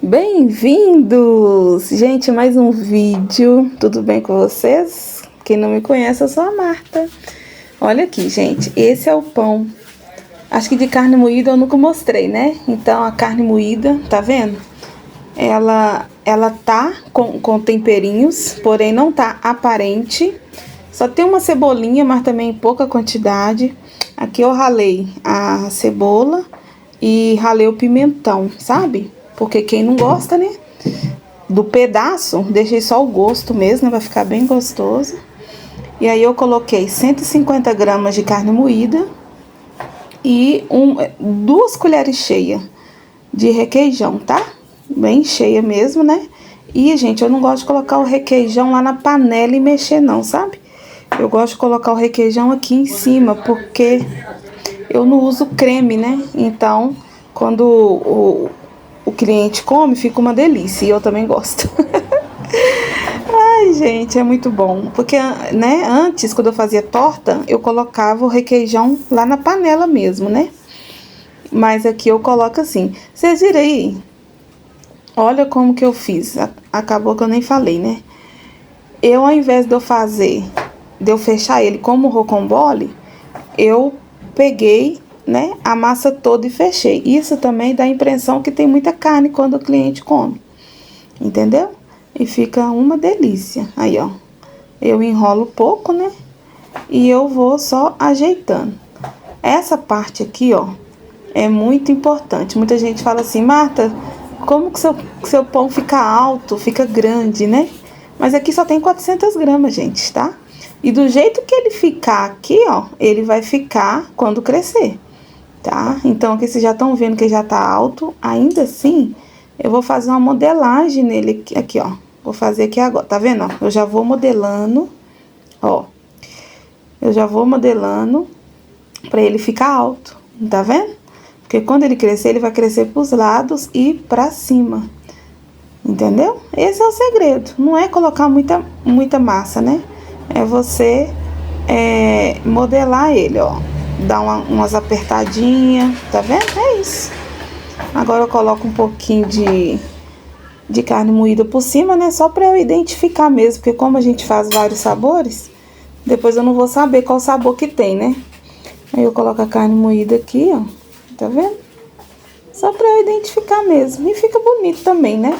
Bem-vindos! Gente, mais um vídeo. Tudo bem com vocês? Quem não me conhece, eu sou a Marta. Olha aqui, gente. Esse é o pão. Acho que de carne moída eu nunca mostrei, né? Então, a carne moída, tá vendo? Ela tá com temperinhos, porém não tá aparente. Só tem uma cebolinha, mas também em pouca quantidade. Aqui eu ralei a cebola e ralei o pimentão, sabe? Porque quem não gosta, né? Do pedaço, deixei só o gosto mesmo, né? Vai ficar bem gostoso. E aí eu coloquei 150 gramas de carne moída e 2 colheres cheias de requeijão, tá? Bem cheia mesmo, né? E, gente, eu não gosto de colocar o requeijão lá na panela e mexer não, sabe? Eu gosto de colocar o requeijão aqui em cima, porque eu não uso creme, né? Então, quando o cliente come, fica uma delícia. E eu também gosto. Ai, gente, é muito bom. Porque, né, antes, quando eu fazia torta, eu colocava o requeijão lá na panela mesmo, né? Mas aqui eu coloco assim. Vocês viram aí? Olha como que eu fiz. Acabou que eu nem falei, né? Eu, ao invés de eu fechar ele como rocambole, eu peguei, né, a massa toda e fechei. Isso também dá a impressão que tem muita carne quando o cliente come. Entendeu? E fica uma delícia. Aí, ó. Eu enrolo pouco, né? E eu vou só ajeitando. Essa parte aqui, ó, é muito importante. Muita gente fala assim: Marta, como que seu pão fica alto, fica grande, né? Mas aqui só tem 400 gramas, gente, tá? E do jeito que ele ficar aqui, ó, ele vai ficar quando crescer, tá? Então aqui vocês já estão vendo que já tá alto. Ainda assim, eu vou fazer uma modelagem nele aqui, ó. Vou fazer aqui agora, tá vendo, ó? Eu já vou modelando, ó. Eu já vou modelando pra ele ficar alto, tá vendo? Porque quando ele crescer, ele vai crescer pros lados e pra cima. Entendeu? Esse é o segredo. Não é colocar muita massa, né? É você modelar ele, ó. Dar umas apertadinhas, tá vendo? É isso. Agora eu coloco um pouquinho de carne moída por cima, né? Só pra eu identificar mesmo. Porque como a gente faz vários sabores, depois eu não vou saber qual sabor que tem, né? Aí eu coloco a carne moída aqui, ó. Tá vendo? Só pra eu identificar mesmo. E fica bonito também, né?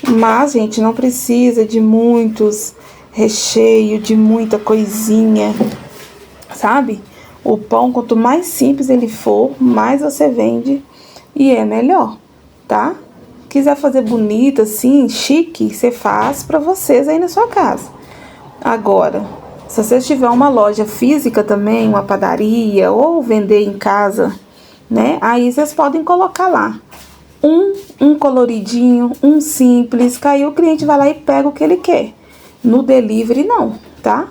Mas, gente, não precisa de muitos recheio, de muita coisinha, sabe? O pão, quanto mais simples ele for, mais você vende e é melhor, tá? Quiser fazer bonito, assim, chique, você faz pra vocês aí na sua casa. Agora, se você tiver uma loja física também, uma padaria, ou vender em casa, né? Aí vocês podem colocar lá um coloridinho, um simples, que aí o cliente vai lá e pega o que ele quer. No delivery não, tá?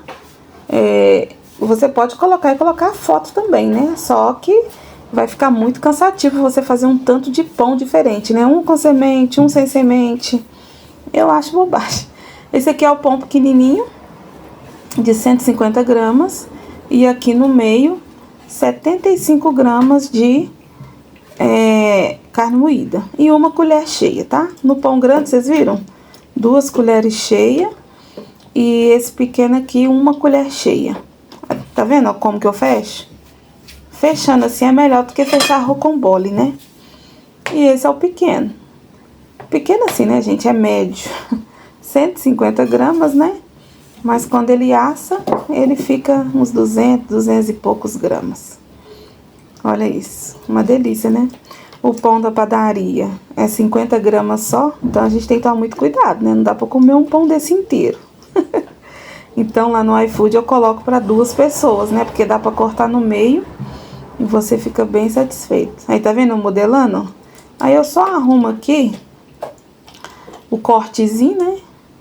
Você pode colocar e colocar foto também, né? Só que vai ficar muito cansativo você fazer um tanto de pão diferente, né? Um com semente, um sem semente. Eu acho bobagem. Esse aqui é o pão pequenininho, de 150 gramas. E aqui no meio, 75 gramas de carne moída e uma colher cheia, tá? No pão grande, vocês viram? 2 colheres cheias e esse pequeno aqui, 1 colher cheia. Tá vendo, ó, como que eu fecho? Fechando assim é melhor do que fechar rocambole, né? E esse é o pequeno. Pequeno assim, né, gente? É médio. 150 gramas, né? Mas quando ele assa, ele fica uns 200 e poucos gramas. Olha isso, uma delícia, né? O pão da padaria é 50 gramas só, então a gente tem que tomar muito cuidado, né? Não dá pra comer um pão desse inteiro. Então lá no iFood eu coloco para 2 pessoas, né? Porque dá pra cortar no meio e você fica bem satisfeito. Aí tá vendo eu modelando? Aí eu só arrumo aqui o cortezinho, né?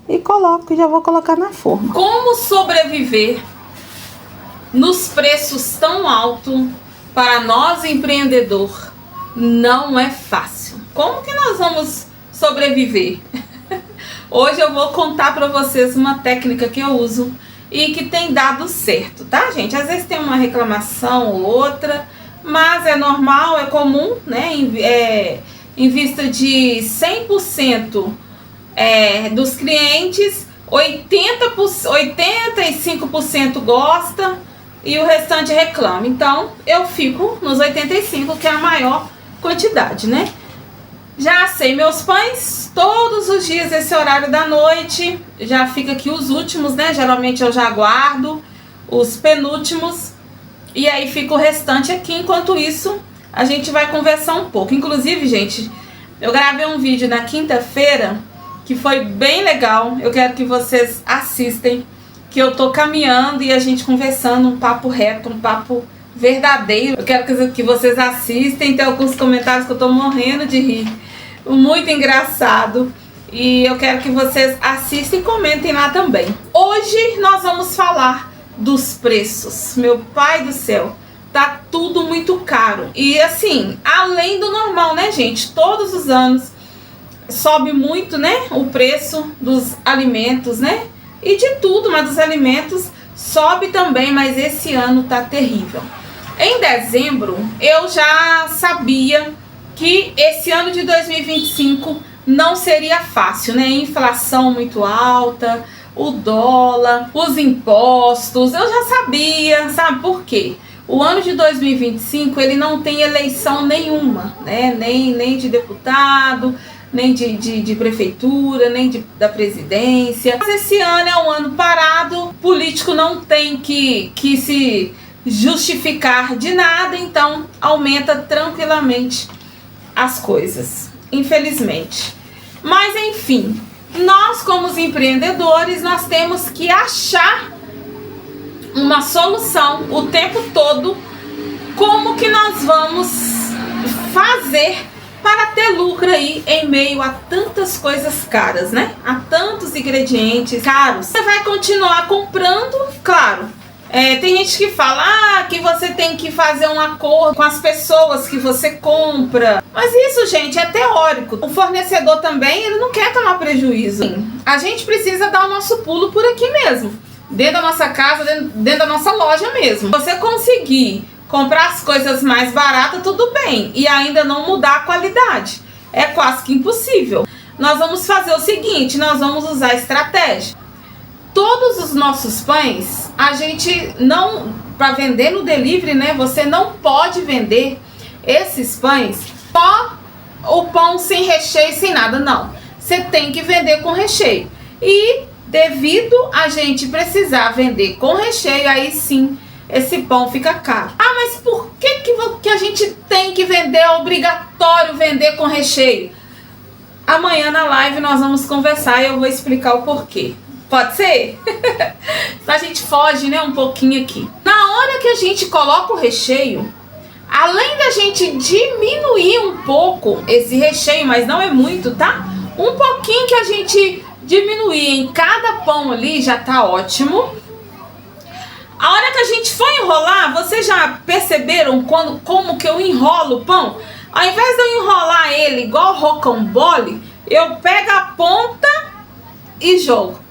E coloco, e já vou colocar na forma. Como sobreviver nos preços tão altos para nós empreendedor? Não é fácil. Como que nós vamos sobreviver? Hoje eu vou contar para vocês uma técnica que eu uso e que tem dado certo, tá, gente? Às vezes tem uma reclamação ou outra, mas é normal, é comum, né? em vista de 100% dos clientes, 85% gosta e o restante reclama. Então eu fico nos 85%, que é a maior quantidade, né? Já assei meus pães todos os dias, esse horário da noite. Já fica aqui os últimos, né? Geralmente eu já guardo os penúltimos. E aí fica o restante aqui. Enquanto isso, a gente vai conversar um pouco. Inclusive, gente, eu gravei um vídeo na quinta-feira que foi bem legal. Eu quero que vocês assistem. Que eu tô caminhando e a gente conversando, um papo reto, um papo verdadeiro. Eu quero que vocês assistem. Tem alguns comentários que eu tô morrendo de rir. Muito engraçado. E eu quero que vocês assistam e comentem lá também. Hoje nós vamos falar dos preços. Meu pai do céu, tá tudo muito caro. E assim, além do normal, né, gente? Todos os anos sobe muito, né, o preço dos alimentos, né? E de tudo, mas dos alimentos sobe também, mas esse ano tá terrível. Em dezembro, eu já sabia que esse ano de 2025 não seria fácil, né? Inflação muito alta, o dólar, os impostos, eu já sabia, sabe por quê? O ano de 2025, ele não tem eleição nenhuma, né? Nem de deputado, nem de prefeitura, nem da presidência. Mas esse ano é um ano parado, político não tem que se justificar de nada, então aumenta tranquilamente as coisas, infelizmente. Mas enfim, nós como os empreendedores, nós temos que achar uma solução o tempo todo, como que nós vamos fazer para ter lucro aí em meio a tantas coisas caras, né? A tantos ingredientes caros. Você vai continuar comprando, claro. Tem gente que fala que você tem que fazer um acordo com as pessoas que você compra. Mas isso, gente, é teórico. O fornecedor também, ele não quer tomar prejuízo. A gente precisa dar o nosso pulo por aqui mesmo. Dentro da nossa casa, dentro da nossa loja mesmo. Você conseguir comprar as coisas mais baratas, tudo bem. E ainda não mudar a qualidade. É quase que impossível. Nós vamos fazer o seguinte, nós vamos usar estratégia. Todos os nossos pães, a gente não, para vender no delivery, né? Você não pode vender esses pães só o pão sem recheio, sem nada, não. Você tem que vender com recheio. E devido a gente precisar vender com recheio, aí sim esse pão fica caro. Mas por que a gente tem que vender, é obrigatório vender com recheio? Amanhã na live nós vamos conversar e eu vou explicar o porquê. Pode ser? A gente foge, né, um pouquinho aqui. Na hora que a gente coloca o recheio, além da gente diminuir um pouco esse recheio, mas não é muito, tá? Um pouquinho que a gente diminuir em cada pão ali já tá ótimo. A hora que a gente for enrolar, vocês já perceberam como que eu enrolo o pão? Ao invés de eu enrolar ele igual rocambole, eu pego a ponta e jogo.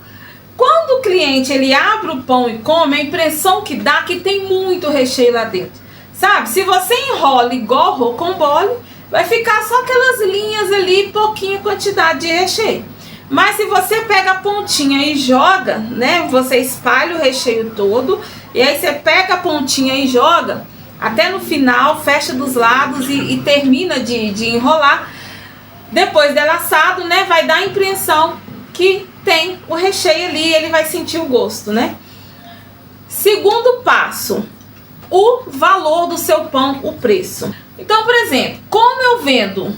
Quando o cliente ele abre o pão e come, a impressão que dá que tem muito recheio lá dentro. Sabe? Se você enrola igual rocambole, vai ficar só aquelas linhas ali, pouquinha quantidade de recheio. Mas se você pega a pontinha e joga, né? Você espalha o recheio todo, e aí você pega a pontinha e joga, até no final, fecha dos lados e termina de enrolar. Depois dela assado, né? Vai dar a impressão que tem o recheio ali, ele vai sentir o gosto, né? Segundo passo, o valor do seu pão, o preço. Então, por exemplo, como eu vendo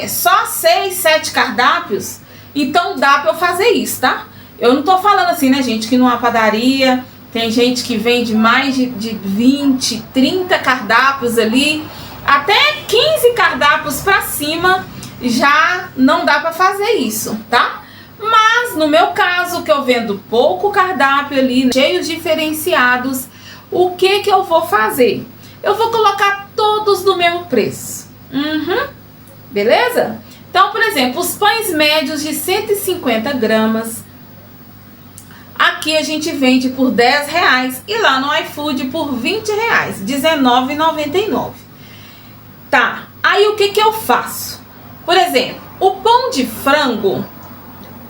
só 6, 7 cardápios, então dá pra eu fazer isso, tá? Eu não tô falando assim, né, gente, que numa padaria tem gente que vende mais de 20, 30 cardápios ali, até 15 cardápios pra cima, já não dá pra fazer isso, tá? Mas no meu caso, que eu vendo pouco cardápio ali, cheios diferenciados, o que eu vou fazer? Eu vou colocar todos no mesmo preço. Beleza? Então, por exemplo, os pães médios de 150 gramas, aqui a gente vende por R$10 e lá no iFood por R$20, R$19,99. Tá, aí o que eu faço? Por exemplo, o pão de frango,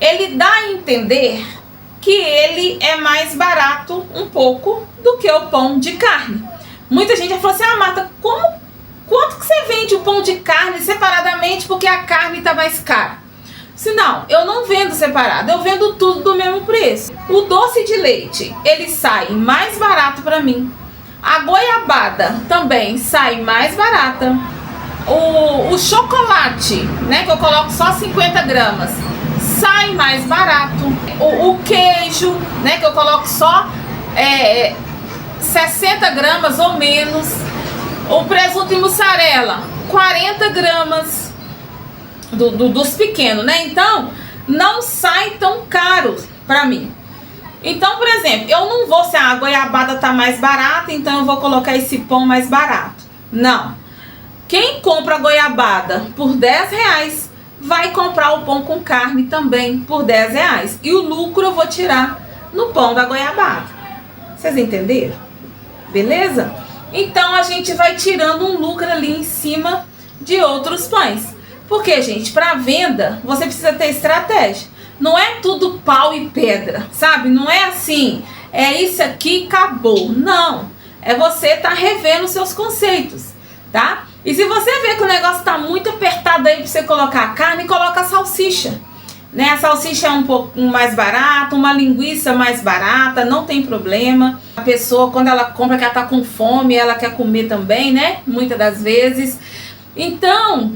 ele dá a entender que ele é mais barato um pouco do que o pão de carne. Muita gente já falou assim: ah, Marta, quanto que você vende o pão de carne separadamente porque a carne está mais cara? Se não, eu não vendo separado, eu vendo tudo do mesmo preço. O doce de leite, ele sai mais barato para mim. A goiabada também sai mais barata. O chocolate, né, que eu coloco só 50 gramas, sai mais barato. O queijo, né, que eu coloco só 60 gramas ou menos. O presunto e mussarela, 40 gramas dos pequenos, né? Então, não sai tão caro pra mim. Então, por exemplo, eu não vou, se a goiabada tá mais barata, então eu vou colocar esse pão mais barato. Não. Quem compra a goiabada por 10 reais, vai comprar o pão com carne também por 10 reais. E o lucro eu vou tirar no pão da goiabada. Vocês entenderam? Beleza? Então, a gente vai tirando um lucro ali em cima de outros pães. Porque, gente, para venda, você precisa ter estratégia. Não é tudo pau e pedra, sabe? Não é assim, é isso aqui, acabou. Não, é você tá revendo os seus conceitos, tá? E se você vê que o negócio tá muito apertado aí para você colocar a carne, coloca a salsicha, né? A salsicha é um pouco mais barata, uma linguiça mais barata, não tem problema. A pessoa, quando ela compra, que ela tá com fome, ela quer comer também, né? Muitas das vezes. Então,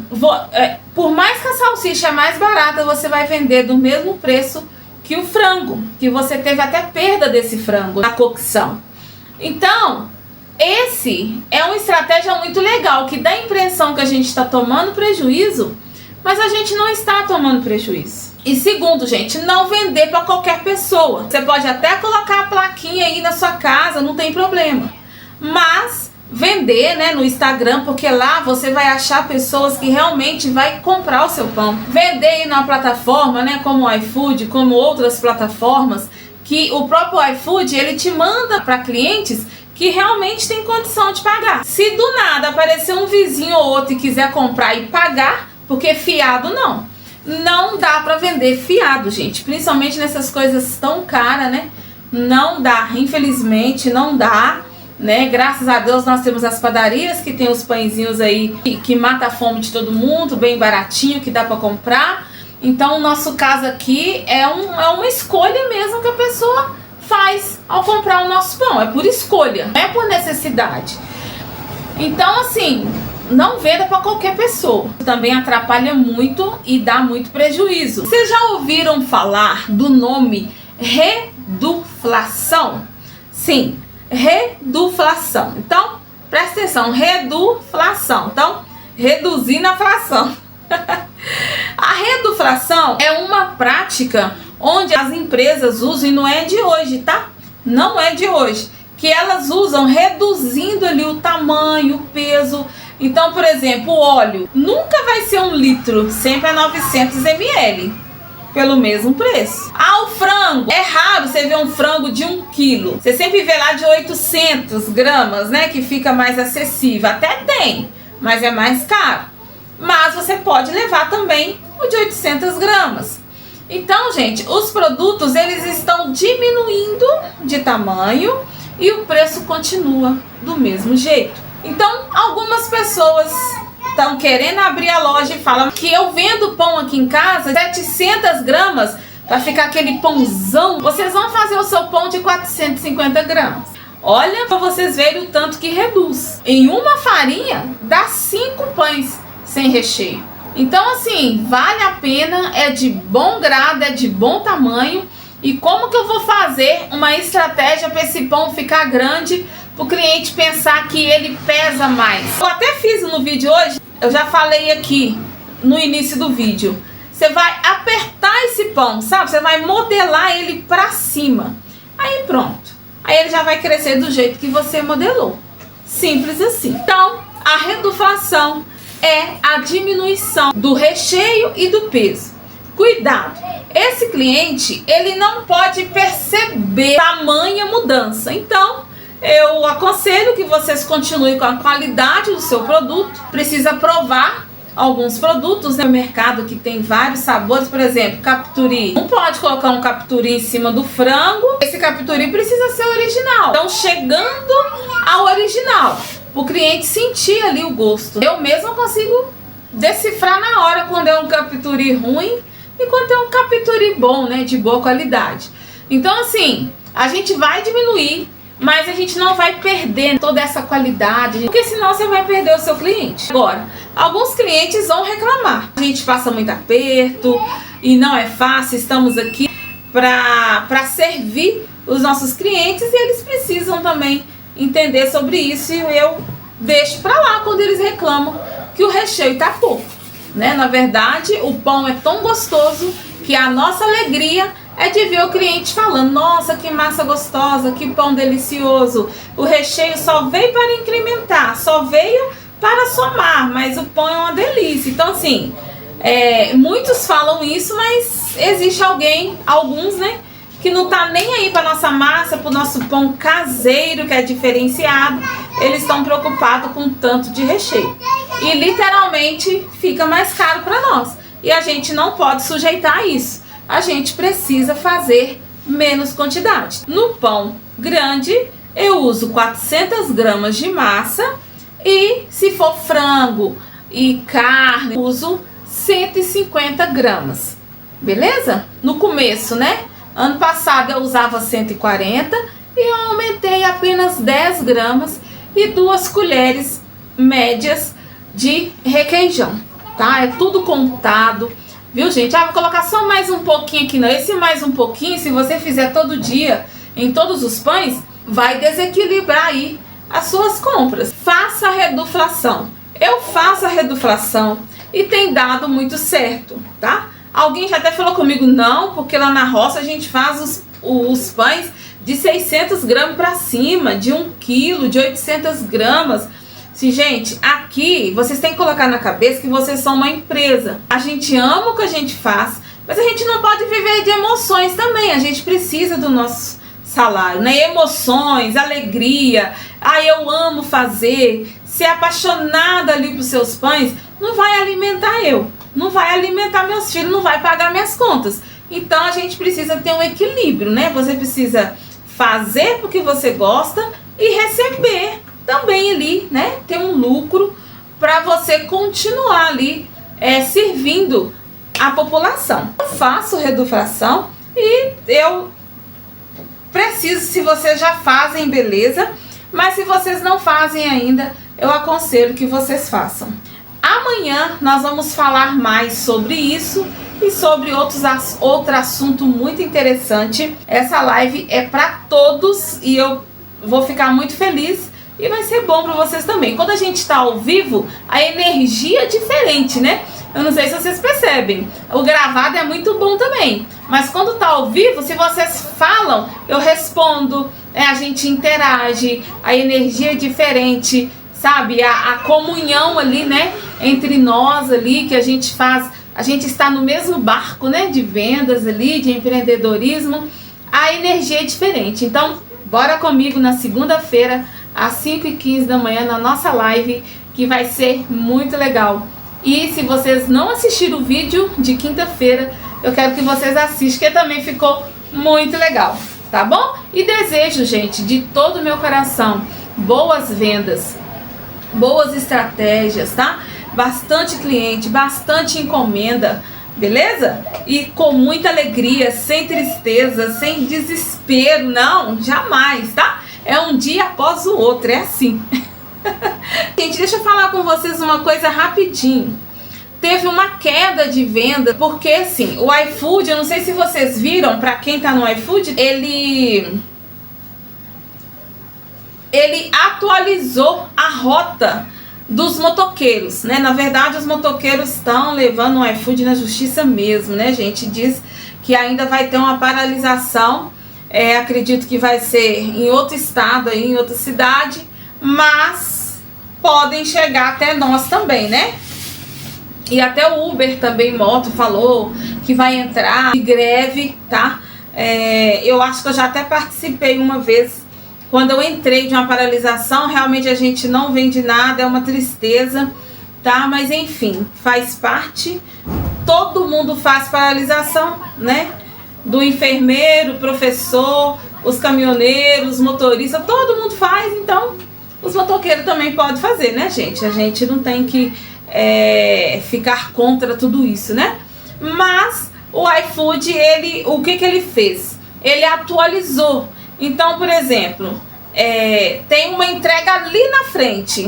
por mais que a salsicha é mais barata, você vai vender do mesmo preço que o frango, que você teve até perda desse frango na cocção. Então, esse é uma estratégia muito legal, que dá a impressão que a gente está tomando prejuízo, mas a gente não está tomando prejuízo. E segundo, gente, não vender para qualquer pessoa. Você pode até colocar a plaquinha aí na sua casa, não tem problema. Mas vender, né, no Instagram, porque lá você vai achar pessoas que realmente vai comprar o seu pão. Vender aí na plataforma, né, como o iFood, como outras plataformas, que o próprio iFood, ele te manda para clientes que realmente tem condição de pagar. Se do nada aparecer um vizinho ou outro e quiser comprar e pagar, porque fiado não dá para vender fiado, gente, principalmente nessas coisas tão caras, né? Não dá, infelizmente não dá. Né? Graças a Deus nós temos as padarias que tem os pãezinhos aí que mata a fome de todo mundo, bem baratinho, que dá para comprar. Então o nosso caso aqui é uma escolha mesmo que a pessoa faz ao comprar o nosso pão. É por escolha, não é por necessidade. Então assim, não venda para qualquer pessoa. Também atrapalha muito e dá muito prejuízo. Vocês já ouviram falar do nome reduflação? Sim. Reduflação. Então, presta atenção, reduflação. Então, reduzindo a fração. A reduflação é uma prática onde as empresas usam, e não é de hoje, tá? Não é de hoje. Que elas usam reduzindo ali o tamanho, o peso. Então, por exemplo, o óleo nunca vai ser 1 litro, sempre é 900 ml. Pelo mesmo preço. Ah, o frango. É raro você ver um frango de 1 quilo. Você sempre vê lá de 800 gramas, né? Que fica mais acessível. Até tem, mas é mais caro. Mas você pode levar também o de 800 gramas. Então, gente, os produtos, eles estão diminuindo de tamanho e o preço continua do mesmo jeito. Então, algumas pessoas estão querendo abrir a loja e falam que eu vendo pão aqui em casa, 700 gramas, vai ficar aquele pãozão. Vocês vão fazer o seu pão de 450 gramas. Olha para vocês verem o tanto que reduz. Em uma farinha, dá 5 pães sem recheio. Então, assim, vale a pena, é de bom grado, é de bom tamanho. E como que eu vou fazer uma estratégia para esse pão ficar grande, para o cliente pensar que ele pesa mais? Eu até fiz no vídeo hoje. Eu já falei aqui no início do vídeo. Você vai apertar esse pão, sabe? Você vai modelar ele pra cima. Aí pronto. Aí ele já vai crescer do jeito que você modelou. Simples assim. Então, a reduflação é a diminuição do recheio e do peso. Cuidado. Esse cliente, ele não pode perceber tamanha mudança. Então, eu aconselho que vocês continuem com a qualidade do seu produto. Precisa provar alguns produtos, né, no mercado que tem vários sabores, por exemplo, catupiry. Não pode colocar um catupiry em cima do frango, esse catupiry precisa ser original. Então, chegando ao original, o cliente sentir ali o gosto. Eu mesma consigo decifrar na hora quando é um catupiry ruim e quando é um catupiry bom, né, de boa qualidade. Então, assim, a gente vai diminuir, mas a gente não vai perder toda essa qualidade, porque senão você vai perder o seu cliente. Agora, alguns clientes vão reclamar. A gente passa muito aperto e não é fácil, estamos aqui para servir os nossos clientes e eles precisam também entender sobre isso e eu deixo para lá quando eles reclamam que o recheio está pouco, né? Na verdade, o pão é tão gostoso que a nossa alegria é de ver o cliente falando: nossa, que massa gostosa, que pão delicioso. O recheio só veio para incrementar, só veio para somar, mas o pão é uma delícia. Então, assim, muitos falam isso, mas existe alguns, né, que não tá nem aí para nossa massa, para o nosso pão caseiro, que é diferenciado. Eles estão preocupados com o tanto de recheio. E literalmente fica mais caro para nós. E a gente não pode sujeitar a isso. A gente precisa fazer menos quantidade. No pão grande, eu uso 400 gramas de massa e se for frango e carne, eu uso 150 gramas. Beleza? No começo, né? Ano passado eu usava 140 e eu aumentei apenas 10 gramas e 2 colheres médias de requeijão, tá? É tudo contado. Viu, gente? Vou colocar só mais um pouquinho aqui, não. Esse mais um pouquinho, se você fizer todo dia, em todos os pães, vai desequilibrar aí as suas compras. Faça a reduflação. Eu faço a reduflação e tem dado muito certo, tá? Alguém já até falou comigo, não, porque lá na roça a gente faz os pães de 600 gramas para cima, de 1 quilo, de 800 gramas. Sim, gente, aqui vocês têm que colocar na cabeça que vocês são uma empresa. A gente ama o que a gente faz, mas a gente não pode viver de emoções também. A gente precisa do nosso salário, né? Emoções, alegria. Eu amo fazer. Ser apaixonada ali por seus pães não vai alimentar eu, não vai alimentar meus filhos, não vai pagar minhas contas. Então a gente precisa ter um equilíbrio, né? Você precisa fazer porque você gosta e receber também ali, né, ter um lucro para você continuar ali servindo a população. Eu faço reduflação e eu preciso, se vocês já fazem, beleza, mas se vocês não fazem ainda, eu aconselho que vocês façam. Amanhã nós vamos falar mais sobre isso e sobre outro assunto muito interessante. Essa live é para todos e eu vou ficar muito feliz. E vai ser bom para vocês também. Quando a gente está ao vivo, a energia é diferente, né? Eu não sei se vocês percebem. O gravado é muito bom também. Mas quando está ao vivo, se vocês falam, eu respondo. A gente interage. A energia é diferente, sabe? A comunhão ali, né? Entre nós ali, que a gente faz. A gente está no mesmo barco, né? De vendas ali, de empreendedorismo. A energia é diferente. Então, bora comigo na segunda-feira, às 5h15 da manhã, na nossa live, que vai ser muito legal. E se vocês não assistiram o vídeo de quinta-feira, eu quero que vocês assistam, que também ficou muito legal, tá bom? E desejo, gente, de todo o meu coração, boas vendas, boas estratégias, tá? Bastante cliente, bastante encomenda, beleza? E com muita alegria, sem tristeza, sem desespero, não, jamais, tá? É um dia após o outro, é assim. Gente, deixa eu falar com vocês uma coisa rapidinho. Teve uma queda de venda, porque assim, o iFood, eu não sei se vocês viram, pra quem tá no iFood, ele atualizou a rota dos motoqueiros, né? Na verdade, os motoqueiros estão levando o iFood na justiça mesmo, né, gente? Diz que ainda vai ter uma paralisação. Acredito que vai ser em outro estado, aí, em outra cidade, mas podem chegar até nós também, né? E até o Uber também, moto, falou que vai entrar de greve, tá? Eu acho que eu já até participei uma vez, quando eu entrei de uma paralisação. Realmente a gente não vende nada, é uma tristeza, tá? Mas enfim, faz parte. Todo mundo faz paralisação, né? Do enfermeiro, professor, os caminhoneiros, motoristas, todo mundo faz. Então, os motoqueiros também podem fazer, né, gente? A gente não tem que ficar contra tudo isso, né? Mas o iFood, o que ele fez? Ele atualizou. Então, por exemplo, tem uma entrega ali na frente.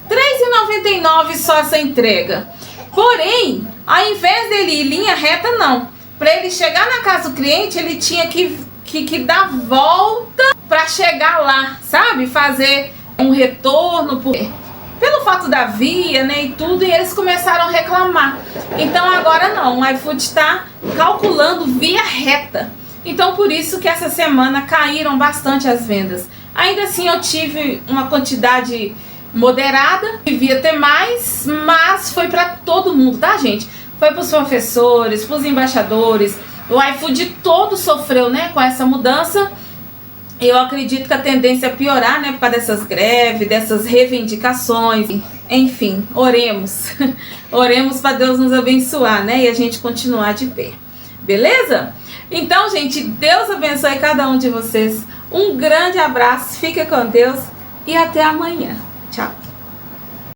R$3,99 só essa entrega. Porém, ao invés dele ir em linha reta, não. Para ele chegar na casa do cliente, ele tinha que dar volta para chegar lá, sabe? Fazer um retorno pelo fato da via, né, e tudo, e eles começaram a reclamar. Então agora não, o iFood está calculando via reta. Então por isso que essa semana caíram bastante as vendas. Ainda assim eu tive uma quantidade moderada, devia ter mais, mas foi para todo mundo, tá, gente? Foi para os professores, para os embaixadores. O iFood todo sofreu, né, com essa mudança. Eu acredito que a tendência é piorar, né, por causa dessas greves, dessas reivindicações. Enfim, oremos. Oremos para Deus nos abençoar, né, e a gente continuar de pé. Beleza? Então, gente, Deus abençoe cada um de vocês. Um grande abraço, fica com Deus e até amanhã. Tchau.